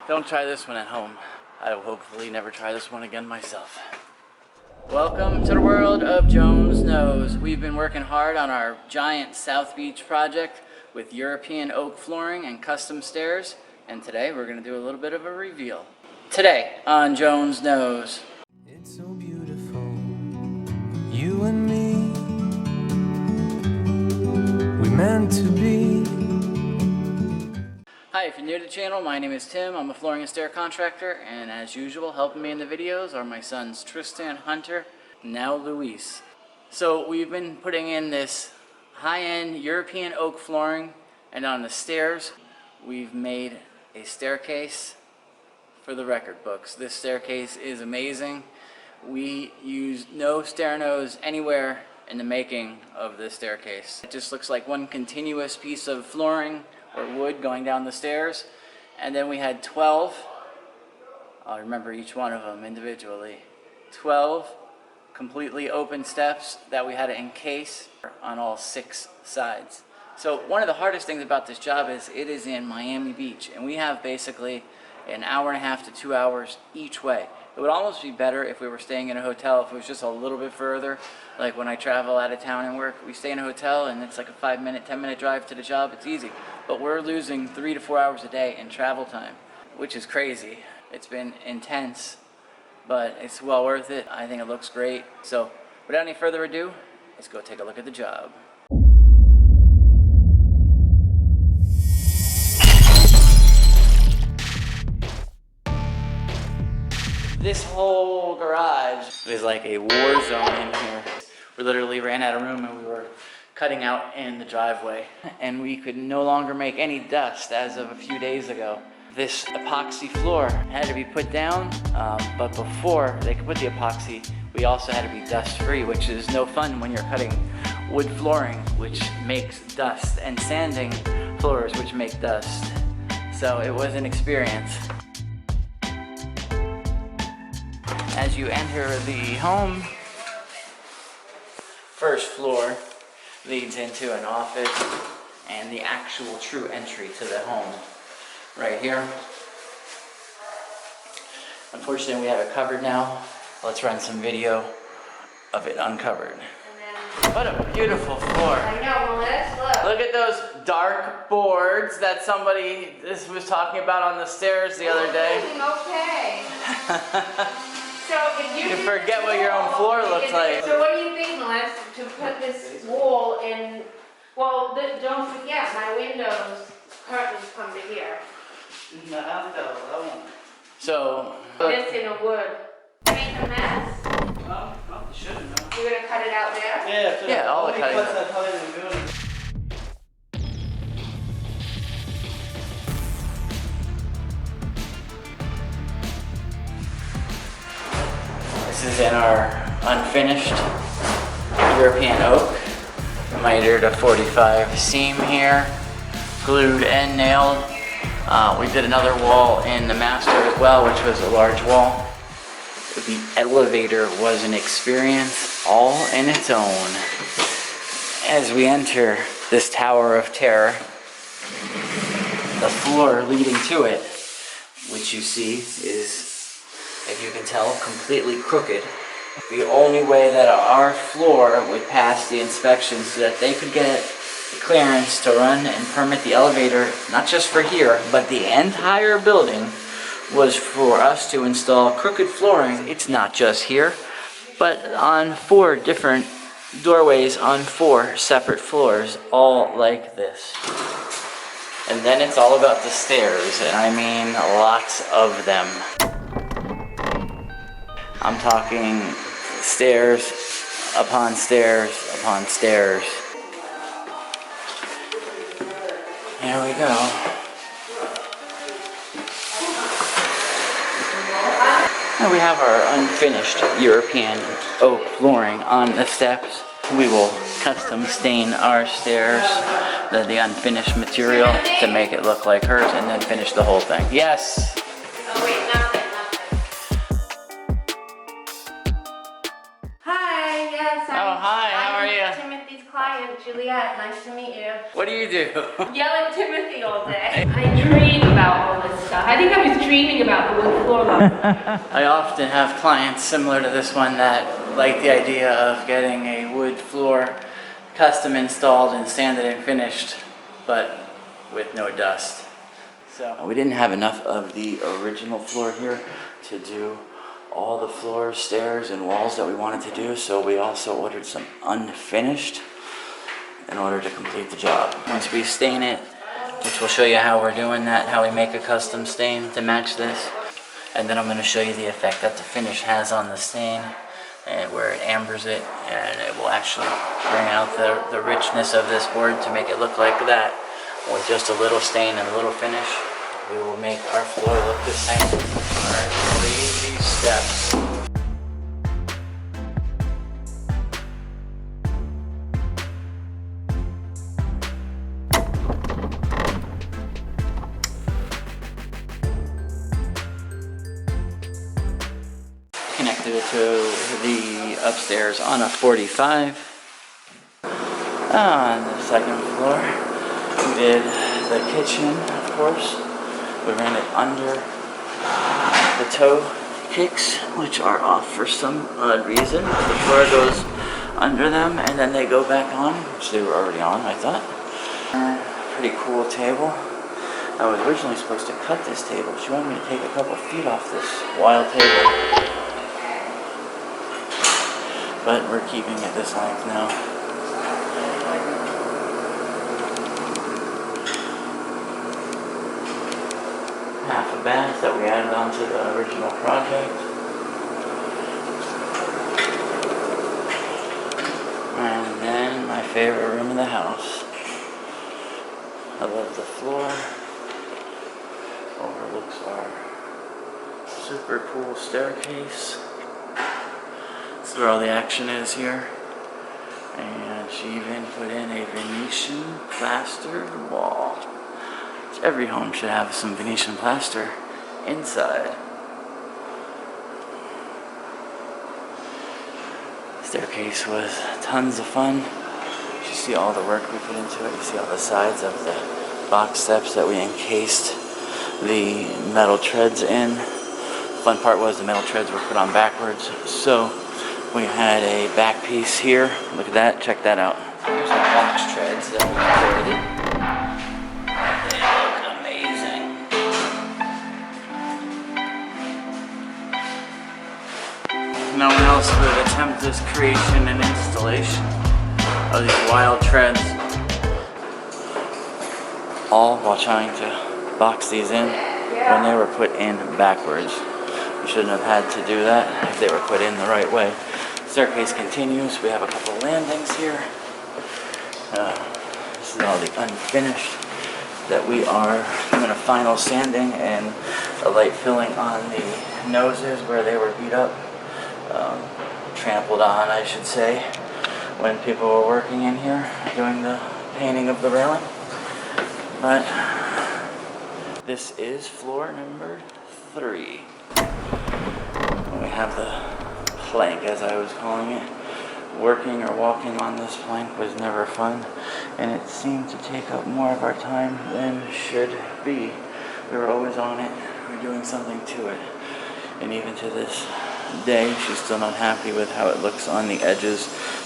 Don't try this one at home. I will hopefully never try this one again myself. Welcome to the world of Jones Knows. We've been working hard on our giant South Beach project with European oak flooring and custom stairs, and today we're going to do a little bit of a reveal. Today on Jones Knows. It's so beautiful, you and me, we meant to be. Hi, if you're new to the channel, my name is Tim. I'm a flooring and stair contractor, and as usual, helping me in the videos are my sons Tristan, Hunter, now Luis. So we've been putting in this high-end European oak flooring, and on the stairs, we've made a staircase for the record books. This staircase is amazing. We used no stair nose anywhere in the making of this staircase. It just looks like one continuous piece of flooring or wood going down the stairs, and then we had 12, I'll remember each one of them individually, 12 completely open steps that we had to encase on all 6 sides. So one of the hardest things about this job is it is in Miami Beach, and we have basically an hour and a half to 2 hours each way. It would almost be better if we were staying in a hotel, if it was just a little bit further. Like when I travel out of town and work, we stay in a hotel and it's like a 5-minute, 10-minute drive to the job. It's easy. But we're losing 3 to 4 hours a day in travel time, which is crazy. It's been intense, but it's well worth it. I think it looks great. So without any further ado, let's go take a look at the job. This whole garage is like a war zone in here. We literally ran out of room and we were cutting out in the driveway. And we could no longer make any dust as of a few days ago. This epoxy floor had to be put down, but before they could put the epoxy, we also had to be dust-free, which is no fun when you're cutting wood flooring, which makes dust, and sanding floors, which make dust. So it was an experience. As you enter the home, first floor leads into an office and the actual true entry to the home right here. Unfortunately, we have it covered now. Let's run some video of it uncovered. What a beautiful floor. I know, Melissa, look. Look at those dark boards that somebody was talking about on the stairs the other day. Okay. So if you forget what your own floor looks like. So what do you think, Melissa, to put this wall in? Well, don't forget, my windows curtains come to here. So This in a wood. Make a mess. well, you shouldn't. You're gonna cut it out there? Yeah, all the cutting. This is in our unfinished European oak, mitered a 45 seam here, glued and nailed. We did another wall in the master as well, which was a large wall. The elevator was an experience all in its own. As we enter this tower of terror, the floor leading to it, which you see is, if you can tell, completely crooked. The only way that our floor would pass the inspection so that they could get the clearance to run and permit the elevator, not just for here, but the entire building, was for us to install crooked flooring. It's not just here, but on 4 different doorways on 4 separate floors, all like this. And then it's all about the stairs, and I mean lots of them. I'm talking stairs upon stairs upon stairs. Here we go. And we have our unfinished European oak flooring on the steps. We will custom stain our stairs, the unfinished material, to make it look like hers, and then finish the whole thing. Yes? Oh wait, nothing. Hi, yes. Oh, hi, how are you? Timothy's class. client, Juliet. Nice to meet you. What do you do? Yell at Timothy all day. I dream about all this stuff. I think I was dreaming about the wood floor last I often have clients similar to this one that like the idea of getting a wood floor custom installed and sanded and finished, but with no dust. So we didn't have enough of the original floor here to do all the floors, stairs, and walls that we wanted to do, so we also ordered some unfinished in order to complete the job. Once we stain it, which we'll show you how we're doing that, how we make a custom stain to match this, and then I'm going to show you the effect that the finish has on the stain, and where it ambers it, and it will actually bring out the richness of this board to make it look like that. With just a little stain and a little finish, we will make our floor look the same. Alright, these steps. Connected it to the upstairs on a 45. On the second floor, we did the kitchen, of course. We ran it under the toe kicks, which are off for some odd reason. The floor goes under them and then they go back on, which they were already on, I thought. Pretty cool table. I was originally supposed to cut this table. She wanted me to take a couple feet off this wild table. But we're keeping it this length now. Half a bath that we added onto the original project. And then my favorite room in the house. I love the floor. Overlooks our super cool staircase. That's where all the action is here. And she even put in a Venetian plastered wall. Every home should have some Venetian plaster inside. Staircase was tons of fun. You see all the work we put into it. You see all the sides of the box steps that we encased the metal treads in. Fun part was the metal treads were put on backwards. So we had a back piece here. Look at that, check that out. Here's the box treads that we created. No one else would attempt this creation and installation of these wild treads, all while trying to box these in when they were put in backwards. We shouldn't have had to do that if they were put in the right way. Staircase continues. We have a couple landings here. This is all the unfinished that we are doing a final sanding and a light filling on the noses where they were beat up. Trampled on, I should say, when people were working in here doing the painting of the railing. But this is floor number 3. And we have the plank, as I was calling it. Working or walking on this plank was never fun, and it seemed to take up more of our time than should be. We were always on it, we were doing something to it, and even to this day, she's still not happy with how it looks on the edges.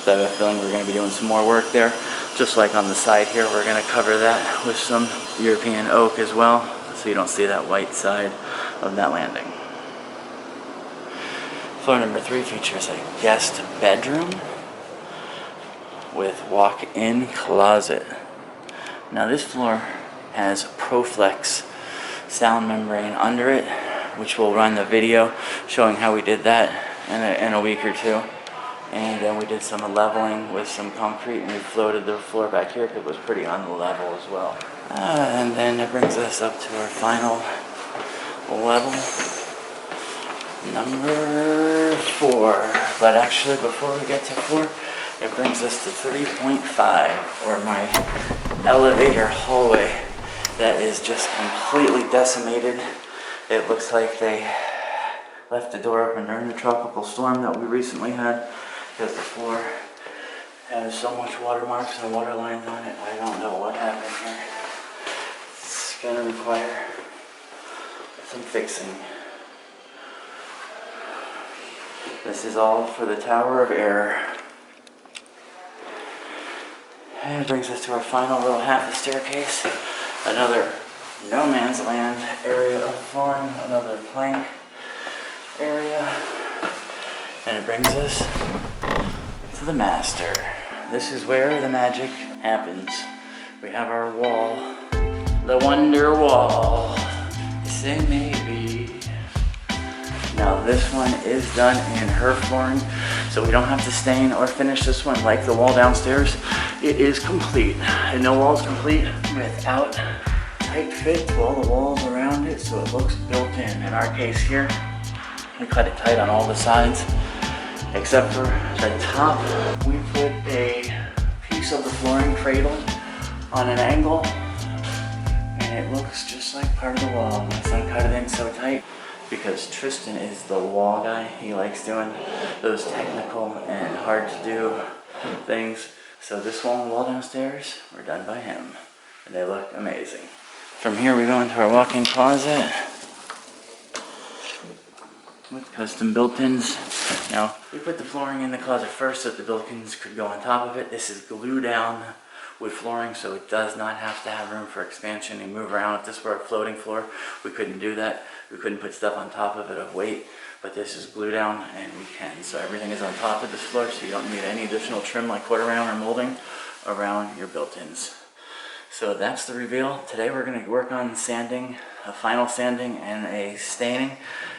So I have a feeling we're going to be doing some more work there. Just like on the side here, we're going to cover that with some European oak as well, so you don't see that white side of that landing. Floor number 3 features a guest bedroom with walk-in closet. Now this floor has Proflex sound membrane under it, which we'll run the video showing how we did that in a week or two. And then we did some leveling with some concrete, and we floated the floor back here because it was pretty unlevel as well. And then it brings us up to our final level, number 4. But actually, before we get to 4, it brings us to 3.5, or my elevator hallway that is just completely decimated. It looks like they left the door open during the tropical storm that we recently had, because the floor Has so much watermarks and water lines on it. I don't know what happened here. It's gonna require some fixing. This is all for the Tower of Error. And it brings us to our final little half of staircase. Another no man's land area of flooring, another plank area. And it brings us to the master. This is where the magic happens. We have our wall, the wonder wall. Say maybe. Now this one is done in her flooring, so we don't have to stain or finish this one like the wall downstairs. It is complete, and no wall is complete without tight fit to all the walls around it, so it looks built in. In our case here, we cut it tight on all the sides, except for the top. We put a piece of the flooring cradled on an angle, and it looks just like part of the wall. My son cut it in so tight because Tristan is the wall guy. He likes doing those technical and hard to do things. So this wall and wall downstairs were done by him, and they look amazing. From here we go into our walk-in closet with custom built-ins. Now, we put the flooring in the closet first so that the built-ins could go on top of it. This is glue down wood flooring, so it does not have to have room for expansion and move around. If this were a floating floor, we couldn't do that. We couldn't put stuff on top of it of weight, but this is glue down and we can. So everything is on top of this floor, so you don't need any additional trim like quarter round or molding around your built-ins. So that's the reveal. Today we're going to work on sanding, a final sanding and a staining,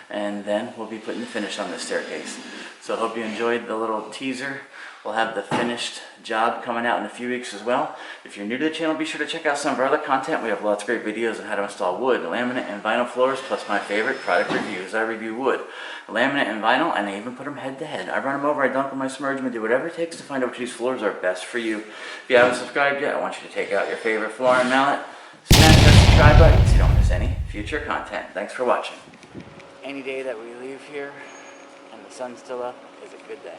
and then we'll be putting the finish on this staircase. So I hope you enjoyed the little teaser. We'll have the finished job coming out in a few weeks as well. If you're new to the channel, be sure to check out some of our other content. We have lots of great videos on how to install wood, laminate, and vinyl floors, plus my favorite product reviews. I review wood, laminate, and vinyl, and I even put them head to head. I run them over, I dunk them, I smurge them, and do whatever it takes to find out which of these floors are best for you. If you haven't subscribed yet, I want you to take out your favorite flooring mallet, smash that subscribe button so you don't miss any future content. Thanks for watching. Any day that we leave here and the sun's still up is a good day.